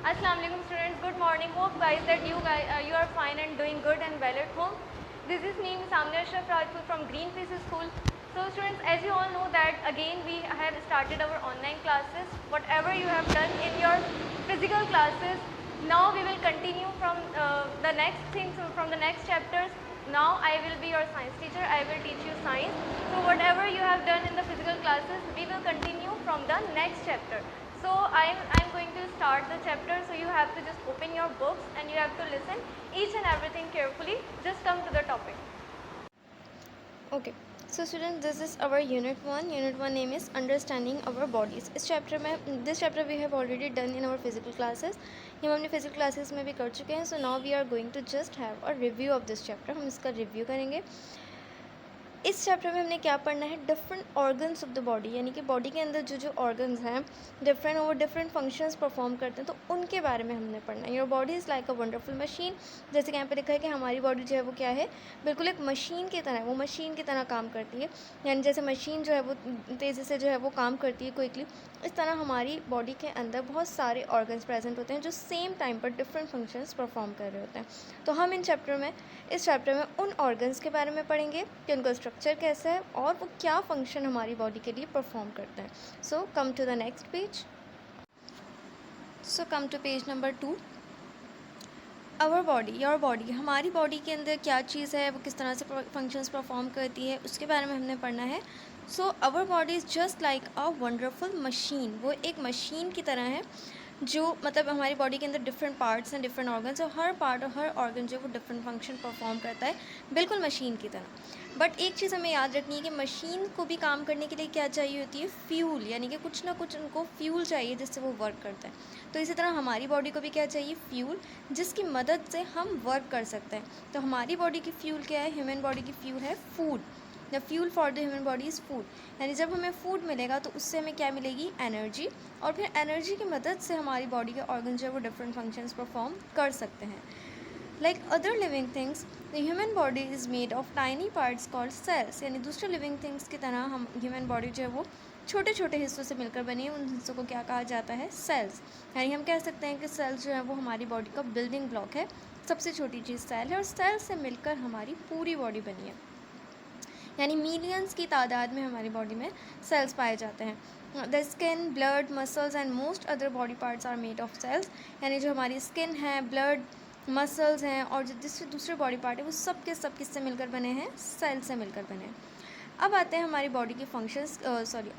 Assalamu alaikum students, good morning. Hope guys that you are fine and doing good and well at home. This is me Samia Ashraf Rajput from Green Peace School. So students, as you all know that again we have started our online classes. Whatever you have done in your physical classes, now we will continue from the next things, from the next chapters. Now I will be your science teacher. I will teach you science. So whatever you have done in the physical classes, we will continue from the next chapter. So I'm going to start the chapter, so you have to just open your books and you have to listen each and everything carefully. Just come to the topic. Okay, so students, this is our unit 1. Unit 1 name is understanding our bodies. इस chapter में this chapter we have already done in our physical classes. ये हम अपने physical classes में भी कर चुके हैं. So now we are going to just have a review of this chapter. हम इसका review करेंगे. इस चैप्टर में हमने क्या पढ़ना है, different organs of the body, यानी कि बॉडी के अंदर जो जो ऑर्गन्स हैं डिफरेंट और डिफरेंट फंक्शंस परफॉर्म करते हैं, तो उनके बारे में हमने पढ़ना है. Your body is like a wonderful machine. जैसे कि यहाँ पे लिखा है कि हमारी बॉडी जो है वो क्या है, बिल्कुल एक मशीन की तरह है. वो मशीन की तरह काम करती है, यानी जैसे मशीन जो है वो तेज़ी से जो है वो काम करती है क्विकली, इस तरह हमारी बॉडी के अंदर बहुत सारे ऑर्गन्स प्रेजेंट होते हैं जो सेम टाइम पर डिफरेंट फंक्शंस परफॉर्म कर रहे होते हैं. तो हम इस चैप्टर में उन ऑर्गन्स के बारे में पढ़ेंगे कि उनका स्ट्रक्चर कैसा है और वो क्या फंक्शन हमारी बॉडी के लिए परफॉर्म करते हैं. So come to the next page. So come to page number 2. Our body, your body, हमारी बॉडी के अंदर क्या चीज़ है, वो किस तरह से फंक्शंस परफॉर्म करती है, उसके बारे में हमने पढ़ना है. So our body is just like a wonderful machine. वो एक मशीन की तरह है, जो मतलब हमारी बॉडी के अंदर डिफरेंट पार्ट्स हैं, डिफरेंट ऑर्गन्स, और हर पार्ट और हर ऑर्गन जो है वो डिफरेंट फंक्शन परफॉर्म करता है, बिल्कुल मशीन की तरह. बट एक चीज़ हमें याद रखनी है कि मशीन को भी काम करने के लिए क्या चाहिए होती है, फ्यूल, यानी कि कुछ ना कुछ उनको फ्यूल चाहिए जिससे वो वर्क करता है. तो इसी तरह हमारी बॉडी को भी क्या चाहिए, फ्यूल, जिसकी मदद से हम वर्क कर सकते हैं. तो हमारी बॉडी की फ्यूल क्या है, ह्यूमन बॉडी की फ्यूल है food. The fuel for the human body is food. यानी जब हमें फूड मिलेगा तो उससे हमें क्या मिलेगी, एनर्जी, और फिर एनर्जी की मदद से हमारी बॉडी के ऑर्गन जो है वो डिफरेंट फंक्शंस परफॉर्म कर सकते हैं. Like other living things, the human body is made of tiny parts called cells. यानी दूसरे लिविंग थिंग्स की तरह हम ह्यूमन बॉडी जो है वो छोटे छोटे हिस्सों से मिलकर बनी है. उन हिस्सों को क्या कहा जाता है, सेल्स. यानी हम कह सकते हैं कि सेल्स जो है वो हमारी बॉडी का बिल्डिंग ब्लॉक है. सबसे छोटी चीज़ सेल है, और सेल से मिलकर हमारी पूरी बॉडी बनी है. यानी मिलियंस की तादाद में हमारी बॉडी में सेल्स पाए जाते हैं. The skin, blood, muscles and most other body parts are made of cells. यानी जो हमारी स्किन है, ब्लड, मसल्स हैं, और जो दूसरे बॉडी पार्ट है, वो सब के सब किससे मिलकर बने हैं, सेल से मिलकर बने हैं. अब आते हैं हमारी बॉडी के फंक्शंस,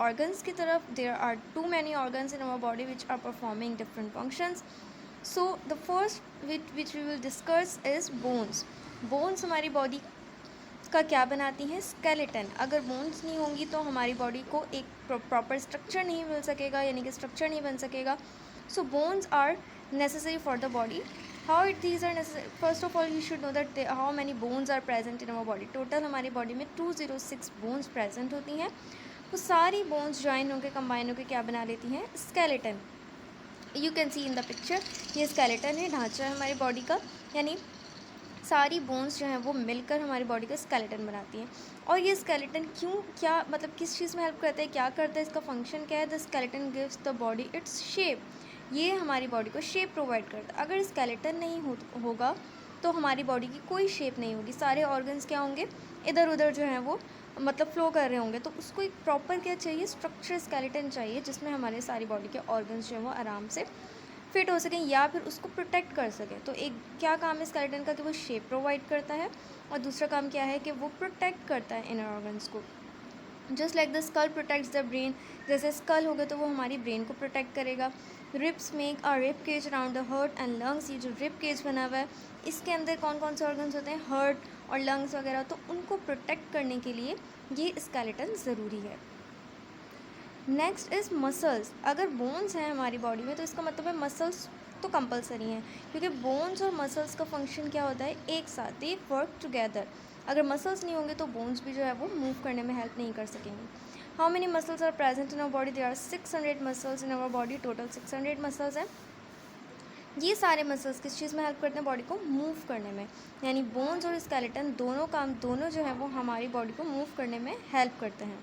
ऑर्गन्स की तरफ. There are too many organs in our body which are performing different functions. So the first which we will discuss is bones. Bones हमारी बॉडी का क्या बनाती हैं, स्केलेटन. अगर बोन्स नहीं होंगी तो हमारी बॉडी को एक प्रॉपर स्ट्रक्चर नहीं मिल सकेगा, यानी कि स्ट्रक्चर नहीं बन सकेगा. So bones are necessary for the body. How these are necessary? First of all, you should know that how many bones are present in our body. Total हमारी बॉडी में 206 bones present होती हैं. वो सारी bones join होकर combine होकर क्या बना लेती हैं, skeleton. You can see in the picture, ये स्केलेटन है, ढांचा है हमारी बॉडी का. यानी सारी बोन्स जो हैं वो मिलकर हमारी बॉडी का स्केलेटन बनाती हैं. और ये स्केलेटन क्यों, क्या मतलब किस चीज़ में हेल्प करता है, क्या करता है, इसका फंक्शन क्या है. The skeleton gives the body its shape. ये हमारी बॉडी को शेप प्रोवाइड करता है. अगर स्केलेटन नहीं होगा तो हमारी बॉडी की कोई शेप नहीं होगी. सारे ऑर्गन्स क्या होंगे, इधर उधर जो हैं वो मतलब फ्लो कर रहे होंगे. तो उसको एक प्रॉपर क्या चाहिए, स्ट्रक्चर, स्केलेटन चाहिए, जिसमें हमारे सारी बॉडी के ऑर्गन्स जो हैं वो आराम से फिट हो सकें या फिर उसको प्रोटेक्ट कर सकें. तो एक क्या काम है स्केलेटन का, कि वो शेप प्रोवाइड करता है, और दूसरा काम क्या है कि वो प्रोटेक्ट करता है इनर ऑर्गन्स को. Just like the skull protects the brain. जैसे स्कल होगा तो वो हमारी ब्रेन को प्रोटेक्ट करेगा. Ribs make a rib cage around the heart and lungs. ये जो रिब केज बना हुआ है, इसके अंदर कौन कौन से ऑर्गन्स होते हैं, हार्ट और लंग्स वगैरह. तो उनको प्रोटेक्ट करने के लिए ये स्केलेटन ज़रूरी है. Next is muscles. अगर बोन्स हैं हमारी बॉडी में तो इसका मतलब है मसल्स तो कंपलसरी हैं, क्योंकि बोन्स और मसल्स का फंक्शन क्या होता है, एक साथ, दे वर्क टुगेदर. अगर मसल्स नहीं होंगे तो बोन्स भी जो है वो मूव करने में हेल्प नहीं कर सकेंगे. How many muscles are present in our body, there are 600 muscles in our body. Total 600 muscles हैं. ये सारे मसल्स किस चीज़ में हेल्प करते हैं, बॉडी को मूव करने में. यानी बोन्स और स्केलेटन दोनों जो है वो हमारी बॉडी को मूव करने में हेल्प करते हैं.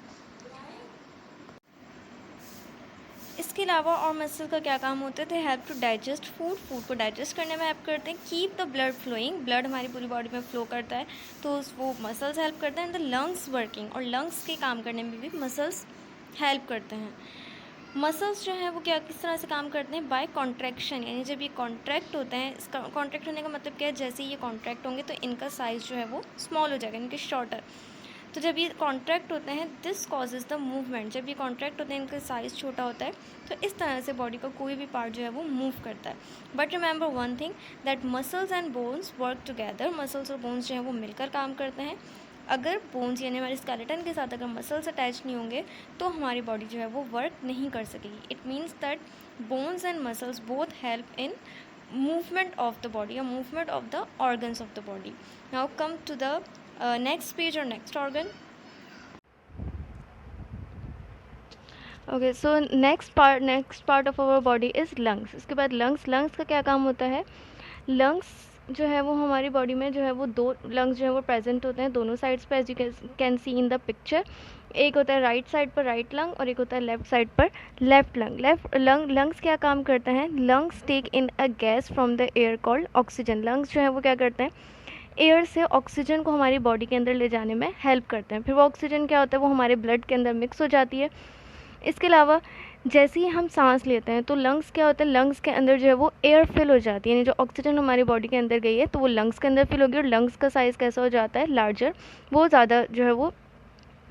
इसके अलावा और मसल का क्या काम होता है, they help to digest food, food को डाइजेस्ट करने में हेल्प करते हैं, keep the blood flowing, blood हमारी पूरी बॉडी में फ्लो करता है तो वो मसल्स हेल्प करते हैं, एंड द लंग्स वर्किंग, और लंग्स के काम करने में भी मसल्स हेल्प करते हैं। मसल्स जो है वो क्या किस तरह से काम करते हैं, बाय कॉन्ट्रैक्शन, यानी जब ये कॉन्ट्रैक्ट होते हैं, इसका कॉन्ट्रैक्ट होने का मतलब क्या है, जैसे ये कॉन्ट्रैक्ट होंगे तो इनका साइज़ जो है वो स्मॉल हो जाएगा, यानी कि शॉर्टर। तो जब ये कॉन्ट्रैक्ट होते हैं, दिस कॉजेज़ द मूवमेंट, जब ये कॉन्ट्रैक्ट होते हैं इनका साइज़ छोटा होता है तो इस तरह से बॉडी का कोई भी पार्ट जो है वो मूव करता है। But remember one thing, that muscles and bones work together, muscles और बोन्स जो है वो मिलकर काम करते हैं। अगर बोन्स यानी हमारे स्केलेटन के साथ अगर मसल्स अटैच नहीं होंगे तो हमारी बॉडी जो है वो वर्क नहीं कर सकेगी। It means that bones and muscles both help in movement of the body or movement of the organs of the body. Now come to the next page or next organ. Okay, so next part of our body is lungs. इसके बाद lungs का क्या काम होता है, lungs जो है वो हमारी बॉडी में जो है वो दो लंग्स जो है वो प्रेजेंट होते हैं दोनों साइड्स पर, as you can see in the picture. एक होता है राइट साइड पर राइट लंग और एक होता है लेफ्ट साइड पर लेफ्ट लंग। लंग्स क्या काम करते हैं, lungs take in a gas from the air called oxygen. Lungs जो है वो क्या करते हैं, एयर से ऑक्सीजन को हमारी बॉडी के अंदर ले जाने में हेल्प करते हैं। फिर वो ऑक्सीजन क्या होता है, वो हमारे ब्लड के अंदर मिक्स हो जाती है। इसके अलावा जैसे ही हम सांस लेते हैं तो लंग्स क्या होता है, लंग्स के अंदर जो है वो एयर फिल हो जाती है, यानी जो ऑक्सीजन हमारी बॉडी के अंदर गई है तो वो लंग्स के अंदर फिल होगी और लंग्स का साइज़ कैसा हो जाता है, लार्जर, वो ज़्यादा जो है वो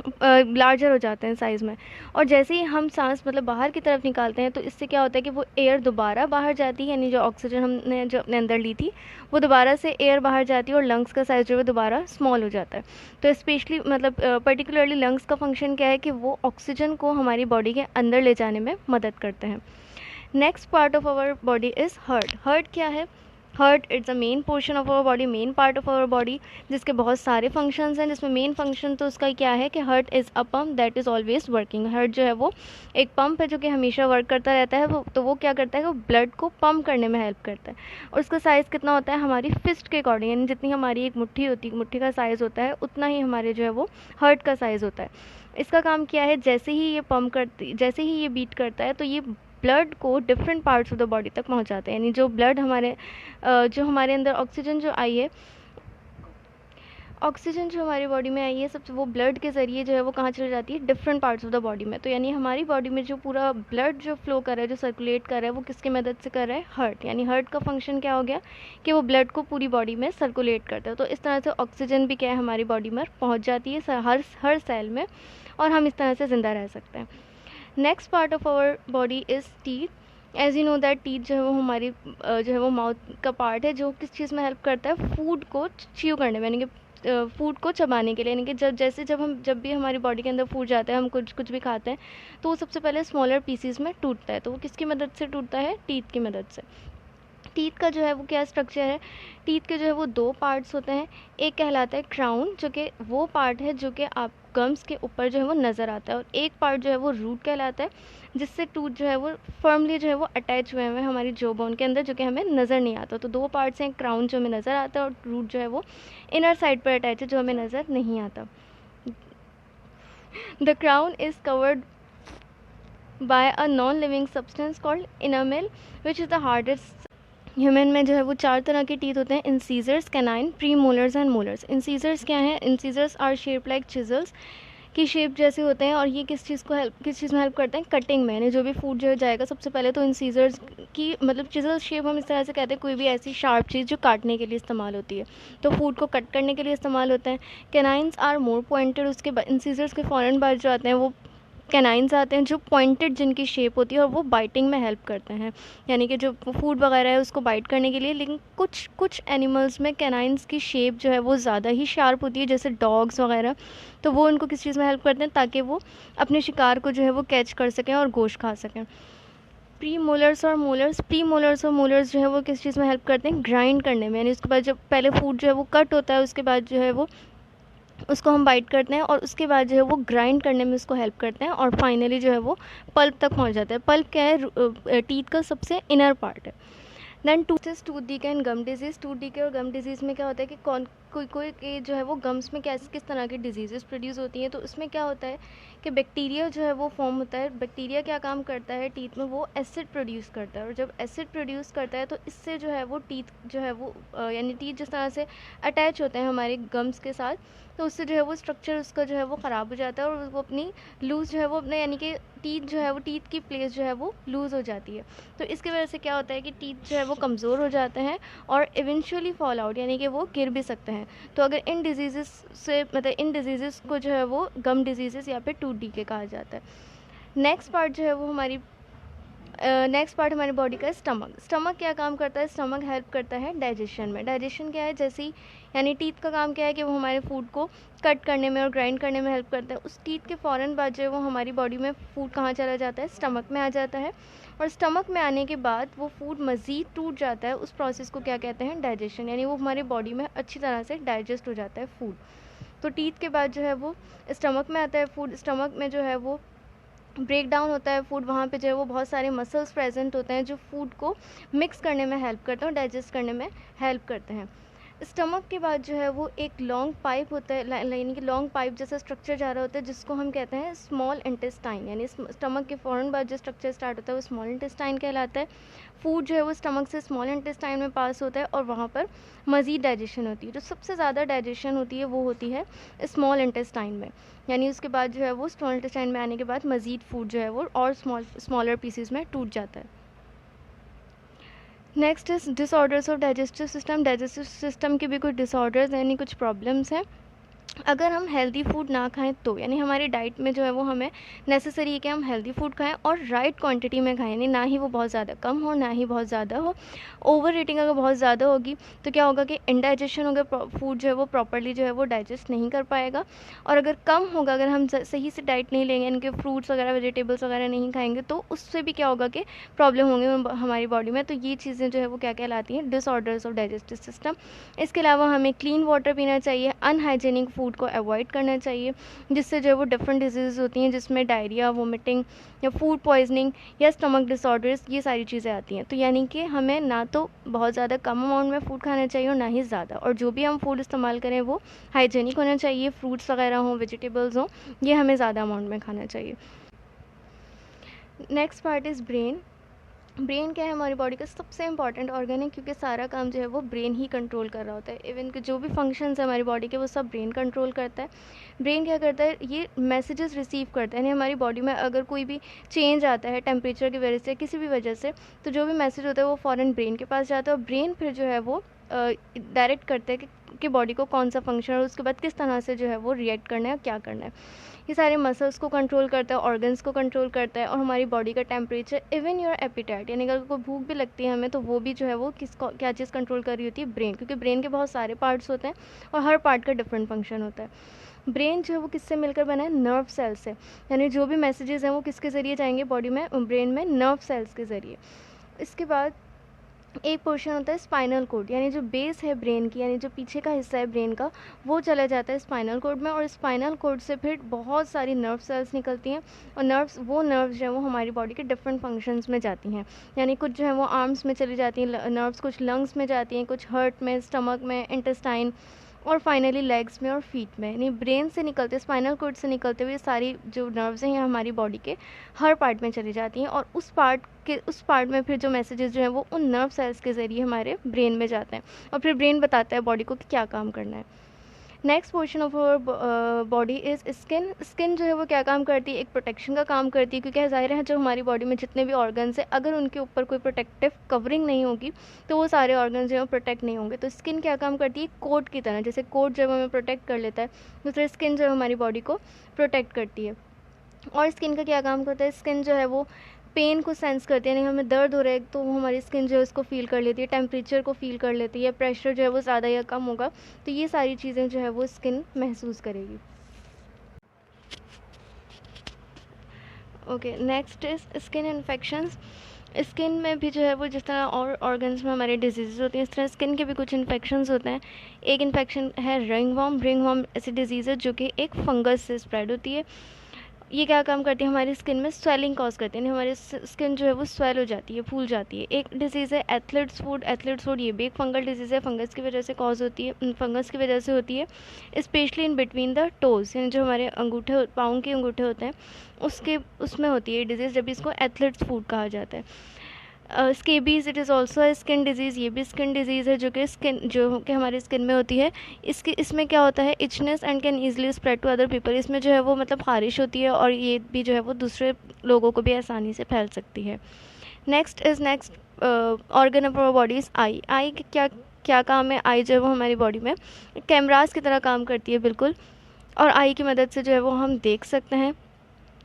लार्जर हो जाते हैं साइज़ में। और जैसे ही हम सांस मतलब बाहर की तरफ निकालते हैं तो इससे क्या होता है कि वो एयर दोबारा बाहर जाती है, यानी जो ऑक्सीजन हमने जो अपने अंदर ली थी वो दोबारा से एयर बाहर जाती है और लंग्स का साइज़ जो है दोबारा स्मॉल हो जाता है। तो स्पेशली मतलब पर्टिकुलरली लंग्स का फंक्शन क्या है कि वो ऑक्सीजन को हमारी बॉडी के अंदर ले जाने में मदद करते हैं। Next part of our body is heart. Heart क्या है, heart it's a main portion of our body, main part of our body, जिसके बहुत सारे फंक्शंस हैं, जिसमें मेन फंक्शन तो उसका क्या है कि heart is a pump that is always working. Heart जो है वो एक पंप है जो कि हमेशा वर्क करता रहता है। वो क्या करता है, वो ब्लड को पम्प करने में हेल्प करता है। और उसका साइज़ कितना होता है, हमारी फिस्ट के अकॉर्डिंग, यानी जितनी हमारी एक मुट्ठी होती है, मुट्ठी का साइज़ होता है उतना ही हमारे जो है वो हार्ट का साइज़ होता है। इसका काम क्या है, जैसे ही ये पंप करती, जैसे ही ये बीट करता है तो ये ब्लड को different parts of the body तक पहुंचाते हैं, यानी जो ब्लड हमारे जो हमारे अंदर ऑक्सीजन जो आई है, ऑक्सीजन जो हमारी बॉडी में आई है सबसे, वो ब्लड के ज़रिए जो है वो कहाँ चली जाती है, different parts of the body में। तो यानी हमारी बॉडी में जो पूरा ब्लड जो फ्लो कर रहा है, जो सर्कुलेट कर रहा है, वो किसकी मदद से कर रहा है, हार्ट। यानी हार्ट का फंक्शन क्या हो गया कि वो ब्लड को पूरी बॉडी में सर्कुलेट करता है। तो इस तरह से ऑक्सीजन भी क्या है हमारी बॉडी में पहुँच जाती है हर सेल में, और हम इस तरह से ज़िंदा रह सकते हैं। Next part of our body is teeth. As you know that teeth जो है वो हमारी जो है वो माउथ का पार्ट है जो किस चीज़ में हेल्प करता है, फूड को च्यू करने में, यानी कि फूड को चबाने के लिए। यानी कि जब भी हमारी बॉडी के अंदर फूड जाता है, हम कुछ भी खाते हैं तो वो सबसे पहले स्मॉलर पीसीज में टूटता है। तो वो किसकी मदद से टूटता है, टीथ की मदद से। टीथ का जो है वो क्या स्ट्रक्चर है, टीथ के जो है वो दो पार्ट्स होते हैं। एक कहलाता है क्राउन, जो कि वो पार्ट है जो कि आप गम्स के ऊपर जो है वो नज़र आता है, और एक पार्ट जो है वो रूट कहलाता है, जिससे टूथ जो है वो फर्मली जो है वो अटैच हुए हैं हमारी जो बोन के अंदर, जो कि हमें नज़र नहीं आता। तो दो पार्ट्स हैं, क्राउन जो हमें नज़र आता है और रूट जो है वो इनर साइड पर अटैच है जो हमें नज़र नहीं आता। The crown is covered by a non living substance called enamel which is the hardest. Human में जो है वो 4 तरह के टीथ होते हैं, incisors, canine, pre molars and molars. Incisors क्या हैं, incisors are shape like chisels की शेप जैसे होते हैं, और ये किस चीज़ में हेल्प करते हैं, कटिंग में। यानी जो भी फूड जो है जाएगा सबसे पहले तो इंसीजर्स की मतलब चिजल शेप हम इस तरह से कहते हैं कोई भी ऐसी शार्प चीज़ जो काटने के लिए इस्तेमाल होती है, तो फूड को कट करने के लिए इस्तेमाल होते हैं। कैनाइन्स आर मोर पॉइंटेड, उसके बाद इंसीजर्स के फ़ौरन बाद जो आते हैं वो कैनाइन्स आते हैं जो पॉइंटेड जिनकी शेप होती है और वो बाइटिंग में हेल्प करते हैं, यानी कि जो फूड वगैरह है उसको बाइट करने के लिए। लेकिन कुछ एनिमल्स में कैनाइन्स की शेप जो है वो ज़्यादा ही शार्प होती है, जैसे डॉग्स वगैरह, तो वो उनको किस चीज़ में हेल्प करते हैं, ताकि वो अपने शिकार को जो है वो कैच कर सकें और गोश्त खा सकें। प्री मोलर्स और मोलर्स जो है वो किस चीज़ में हेल्प करते हैं, ग्राइंड करने में। यानी उसके बाद जब पहले फूड जो है वो कट होता है, उसके बाद जो है वो उसको हम बाइट करते हैं और उसके बाद जो है वो ग्राइंड करने में उसको हेल्प करते हैं, और फाइनली जो है वो पल्प तक पहुंच जाता है। पल्प क्या है, टीथ का सबसे इनर पार्ट है। Then tooth decay and gum disease. Tooth decay और गम डिजीज़ में क्या होता है कि कोई कोई के जो है वो गम्स में किस तरह की डिजीज़ेस प्रोड्यूस होती हैं। तो उसमें क्या होता है कि बैक्टीरिया जो है वो फॉर्म होता है। बैक्टीरिया क्या काम करता है टीथ में, वो एसिड प्रोड्यूस करता है, और जब एसिड प्रोड्यूस करता है तो इससे जो है वो टीथ जो है वो यानी टीथ जिस तरह से अटैच होते हैं हमारे गम्स के साथ, तो उससे जो है वो स्ट्रक्चर उसका जो है वो ख़राब हो जाता है, और वो अपनी लूज़ जो है वो अपने यानी कि टीथ जो है वो टीथ की प्लेस जो है वो लूज़ हो जाती है। तो इसकी वजह से क्या होता है कि टीथ जो है वो कमज़ोर हो जाते हैं और इवेंचुअली फॉल आउट, यानी कि वो गिर भी सकते हैं। तो अगर इन डिजीज़ से मतलब इन डिजीज़ को जो है वो गम डिजीज़ या फिर टूथ डीके कहा जाता है। नेक्स्ट पार्ट जो है वो नेक्स्ट पार्ट हमारी बॉडी का स्टमक। स्टमक क्या काम करता है? स्टमक हेल्प करता है डाइजेशन में। डाइजेशन क्या है? जैसे ही यानी टीथ का काम क्या है कि वो हमारे फूड को कट करने में और ग्राइंड करने में हेल्प करता है। उस टीथ के फ़ौरन बाद जो है वो हमारी बॉडी में फूड कहाँ चला जाता है? स्टमक में आ जाता है, और स्टमक में आने के बाद वो फूड मज़ीद टूट जाता है। उस प्रोसेस को क्या कहते हैं? डाइजेशन, यानी वो हमारी बॉडी में अच्छी तरह से डाइजेस्ट हो जाता है फूड। तो टीथ के बाद जो है वो स्टमक में आता है फूड। स्टमक में जो है वो ब्रेक डाउन होता है फूड, वहाँ पे जो है वो बहुत सारे मसल्स प्रेजेंट होते हैं जो फूड को मिक्स करने में हेल्प करते हैं और डाइजेस्ट करने में हेल्प करते हैं। स्टमक के बाद जो है वो एक लॉन्ग पाइप होता है, यानी कि लॉन्ग पाइप जैसा स्ट्रक्चर जा रहा होता है, जिसको हम कहते हैं स्मॉल इंटेस्टाइन। यानी स्टमक के फ़ौरन बाद जो स्ट्रक्चर स्टार्ट होता है वो स्मॉल इंटेस्टाइन कहलाता है। फूड जो है वो स्टमक से स्मॉल इंटेस्टाइन में पास होता है और वहाँ पर मज़ीद डाइजेशन होती है। जो सबसे ज़्यादा डाइजेशन होती है वो होती है स्मॉल इंटेस्टाइन में, यानी उसके बाद जो है वो स्मॉल इंटेस्टाइन में आने के बाद मज़ीद फूड जो है वो और स्मॉलर पीसेस में टूट जाता है। Next is disorders of digestive system. Digestive system के भी कुछ डिसऑर्डर्स यानी कुछ प्रॉब्लम्स हैं। अगर हम हेल्दी फूड ना खाएं तो, यानी हमारी डाइट में जो है वो हमें नेसेसरी है कि हम हेल्दी फूड खाएं और राइट क्वांटिटी में खाएं, यानी ना ही वो बहुत ज़्यादा कम हो ना ही बहुत ज़्यादा हो। ओवर ईटिंग अगर बहुत ज़्यादा होगी तो क्या होगा कि इनडाइजेशन होगा, फूड जो है वो प्रॉपर्ली जो है वो डाइजेस्ट नहीं कर पाएगा। और अगर कम होगा, अगर हम सही से डाइट नहीं लेंगे, यानी कि फ्रूट्स वगैरह वेजिटेबल्स वगैरह नहीं खाएंगे, तो उससे भी क्या होगा कि प्रॉब्लम होंगे हमारी बॉडी में। तो ये चीज़ें जो है वो क्या कहलाती हैं? Disorders of digestive system. इसके अलावा हमें क्लीन वाटर पीना चाहिए, अनहाइजेनिक फूड को अवॉइड करना चाहिए, जिससे जो है वो डिफरेंट डिजीज़ होती हैं, जिसमें डायरिया, वोमिटिंग या फूड पॉइजनिंग या स्टमक डिसऑर्डर्स, ये सारी चीज़ें आती हैं। तो यानी कि हमें ना तो बहुत ज़्यादा कम अमाउंट में फ़ूड खाना चाहिए और ना ही ज़्यादा, और जो भी हम फूड इस्तेमाल करें वो हाइजेनिक होना चाहिए, फ्रूट्स वगैरह हों, वेजिटेबल्स हों, ये हमें ज़्यादा अमाउंट में खाना चाहिए। Next part is brain. Brain क्या है? हमारी बॉडी का सबसे इंपॉर्टेंट ऑर्गन है, क्योंकि सारा काम जो है वो ब्रेन ही कंट्रोल कर रहा होता है। इवन कि जो भी फंक्शंस है हमारी बॉडी के वो सब ब्रेन कंट्रोल करता है। ब्रेन क्या करता है? ये मैसेजेस रिसीव करता है, यानी हमारी बॉडी में अगर कोई भी चेंज आता है टेम्परेचर की वजह से, किसी भी वजह से, तो जो भी मैसेज होता है वो फ़ौरन ब्रेन के पास जाता है, और ब्रेन फिर जो है वो डायरेक्ट करते हैं कि बॉडी को कौन सा फंक्शन और उसके बाद किस तरह से जो है वो रिएक्ट करना है, क्या करना है। ये सारे मसल्स को कंट्रोल करता है, ऑर्गन्स को कंट्रोल करता है, और हमारी बॉडी का टेम्परेचर, इवन योर एपिटाइट, यानी अगर कोई भूख भी लगती है हमें तो वो भी जो है वो क्या चीज़ कंट्रोल कर रही होती है? ब्रेन, क्योंकि ब्रेन के बहुत सारे पार्ट्स होते हैं और हर पार्ट का डिफरेंट फंक्शन होता है। ब्रेन जो है वो किससे मिलकर बना है? नर्व सेल से। यानी जो भी मैसेजेस हैं वो किसके ज़रिए जाएंगे बॉडी में? ब्रेन में नर्व सेल्स के ज़रिए। इसके बाद एक पोर्शन होता है स्पाइनल कोड, यानी जो बेस है ब्रेन की, यानी जो पीछे का हिस्सा है ब्रेन का, वो चला जाता है स्पाइनल कोड में, और स्पाइनल कोड से फिर बहुत सारी नर्व सेल्स निकलती हैं, और नर्व्स जो है वो हमारी बॉडी के डिफरेंट फंक्शंस में जाती हैं। यानी कुछ जो है वो आर्म्स में चली जाती हैं नर्व्स, कुछ लंग्स में जाती हैं, कुछ हार्ट में, स्टमक में, इंटेस्टाइन, और फाइनली लेग्स में और फीट में। यानी ब्रेन से निकलते, स्पाइनल कोड से निकलते हुए सारी जो नर्व्स हैं हमारी बॉडी के हर पार्ट में चली जाती हैं, और उस पार्ट में फिर जो मैसेजेस जो हैं वो उन नर्व सेल्स के ज़रिए हमारे ब्रेन में जाते हैं, और फिर ब्रेन बताता है बॉडी को कि क्या काम करना है। Next portion of our body is skin. Skin जो है वो क्या काम करती है? एक प्रोटेक्शन का काम करती है, क्योंकि ज़ाहिर है जो हमारी बॉडी में जितने भी ऑर्गन्स हैं, अगर उनके ऊपर कोई प्रोटेक्टिव कवरिंग नहीं होगी तो वो सारे ऑर्गन्स जो है प्रोटेक्ट नहीं होंगे। तो स्किन क्या काम करती है? कोट की तरह, जैसे कोट जो है हमें प्रोटेक्ट कर लेता है, दूसरे स्किन जो है हमारी बॉडी को प्रोटेक्ट करती है। और स्किन का क्या काम करता है? स्किन जो है वो पेन को सेंस करती है, यानी हमें दर्द हो रहा है तो वो हमारी स्किन जो है उसको फील कर लेती है, टेम्परेचर को फील कर लेती है, प्रेशर जो है वो ज़्यादा या कम होगा तो ये सारी चीज़ें जो है वो स्किन महसूस करेगी। Okay, next is skin infections. Skin में भी जो है वो जिस तरह और ऑर्गन्स में हमारे डिजीज़ होती हैं, इस तरह स्किन के भी कुछ इन्फेक्शंस होते हैं। एक इन्फेक्शन है रिंगवॉर्म। रिंगवॉर्म ऐसी डिजीज़ है जो कि एक फंगस से स्प्रेड होती है, ये क्या काम करती है, हमारी स्किन में स्वेलिंग कॉज करती है, हमारी स्किन जो है वो स्वेल हो जाती है, फूल जाती है। एक डिजीज़ है एथलीट्स फुट, ये भी एक फंगल डिजीज़ है, फंगस की वजह से कॉज होती है, फंगस की वजह से होती है, specially in between the toes, यानी जो हमारे अंगूठे, पाँव के अंगूठे होते हैं उसमें होती है डिजीज़, जब इसको एथलीट्स फुट कहा जाता है। Scabies it is also a skin disease, ये भी स्किन डिजीज़ है जो कि हमारी स्किन में होती है। इसमें क्या होता है, itchiness and can easily spread to other people, इसमें जो है वो मतलब ख़ारिश होती है और ये भी जो है वो दूसरे लोगों को भी आसानी से फैल सकती है। Next organ of our bodies eye क्या काम है। आई जो है वो हमारी बॉडी में कैमरास की तरह काम करती है बिल्कुल, और आई की मदद से जो है वो हम देख सकते हैं।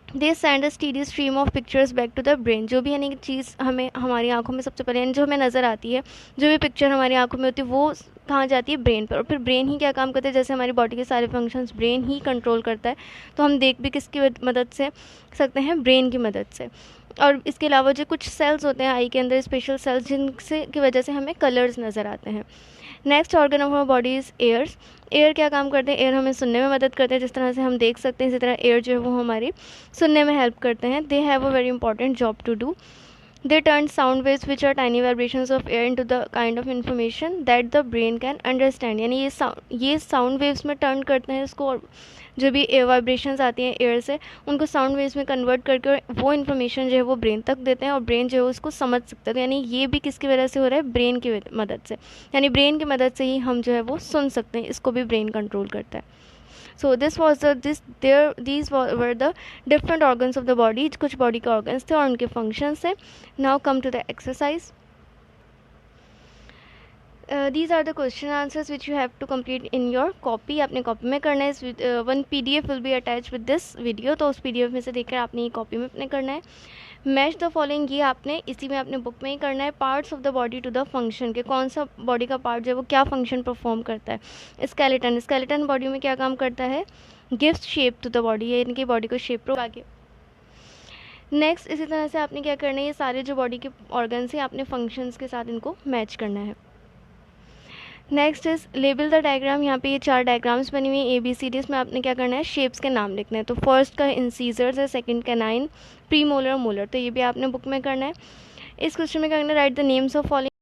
They send a steady stream of pictures back to the brain, जो भी यानी कि चीज़ हमें हमारी आंखों में सबसे पहले जो हमें नज़र आती है, जो भी पिक्चर हमारी आंखों में होती है वो कहाँ जाती है, ब्रेन पर। और फिर ब्रेन ही क्या काम करता है, जैसे हमारी बॉडी के सारे फंक्शंस ब्रेन ही कंट्रोल करता है, तो हम देख भी किसकी मदद से सकते हैं, ब्रेन की मदद से। और इसके अलावा जो कुछ सेल्स होते हैं आई के अंदर, स्पेशल सेल्स, जिनसे की वजह से हमें कलर्स नज़र आते हैं। Next organ of our body is ears. Ear क्या काम करते हैं, एयर हमें सुनने में मदद करते हैं, जिस तरह से हम देख सकते हैं इसी तरह एयर जो है वो हमारी सुनने में हेल्प करते हैं। They have a very important job to do. They turn sound waves which are tiny vibrations of air into the kind of information that the brain can understand, यानी ये साउंड वेव्स में turn करते हैं इसको, और जो भी air vibrations आती हैं एयर से उनको साउंड वेव्स में कन्वर्ट करके वो इन्फॉर्मेशन जो है वो ब्रेन तक देते हैं, और ब्रेन जो है उसको समझ सकता है। तो यानी ये भी किसकी वजह से हो रहा है, ब्रेन की मदद से, यानी ब्रेन की मदद से ही हम जो है वो सुन सकते हैं, इसको भी ब्रेन कंट्रोल करता है। So these were the different organs of the body, कुछ बॉडी के organs थे और उनके functions थे। Now come to the exercise. These are the question answers which you have to complete in your copy, अपने copy में करना है। one PDF will be attached with this video, तो उस PDF में से देखकर आपने ये कॉपी में अपने करना है। मैच द फॉलोइंग, ये आपने इसी में अपने बुक में ही करना है। Parts of the body to the function, के कौन सा बॉडी का पार्ट जो है वो क्या फंक्शन परफॉर्म करता है। स्केलेटन बॉडी में क्या काम करता है, gives shape to the body, ये इनकी बॉडी को शेप आगे। नेक्स्ट इसी तरह से आपने क्या करना है, ये सारे जो बॉडी के ऑर्गन्स हैं आपने फंक्शंस के साथ इनको मैच करना है। Next is label the diagram, यहाँ पे ये 4 डायग्राम्स बनी हुई हैं ABCD, इसमें आपने क्या करना है, शेप्स के नाम लिखने हैं। तो फर्स्ट का इंसीजर्स है, second canine, pre molar, molar, तो ये भी आपने बुक में करना है। इस क्वेश्चन में क्या करना है, right the names of following